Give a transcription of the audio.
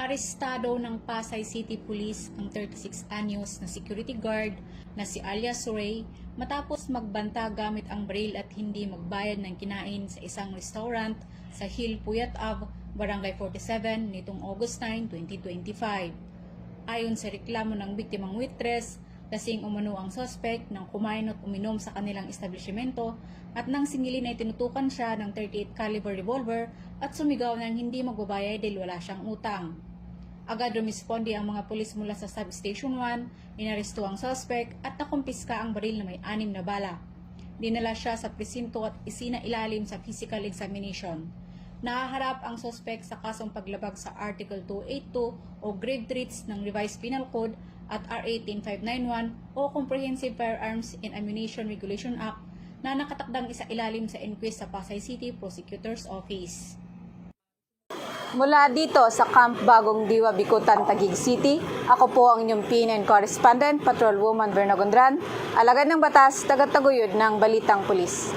Arestado ng Pasay City Police ang 36 anyos na security guard na si Alias Suray matapos magbanta gamit ang baril at hindi magbayad ng kinain sa isang restaurant sa Hill Puyat Ave, Barangay 47 nitong August 9, 2025. Ayon sa reklamo ng biktimang waitress, lasing umano ang suspect nang kumain at uminom sa kanilang establishmento at nang singilin ay tinutukan siya ng 38 caliber revolver at sumigaw ng hindi magbabayad dahil wala siyang utang. Agad rumisponde ang mga pulis mula sa Substation 1, inaresto ang suspect at nakumpiska ang baril na may 6 na bala. Dinala siya sa presinto at isinailalim sa physical examination. Nahaharap ang suspect sa kasong paglabag sa Article 282 o Grave Threats ng Revised Penal Code at RA 18591 o Comprehensive Firearms and Ammunition Regulation Act na nakatakdang isailalim sa inquest sa Pasay City Prosecutor's Office. Mula dito sa Camp Bagong Diwa, Bicutan, Taguig City, ako po ang inyong PNN correspondent, Patrolwoman Verna Gondran, alagad ng batas, tagataguyod ng Balitang Pulis.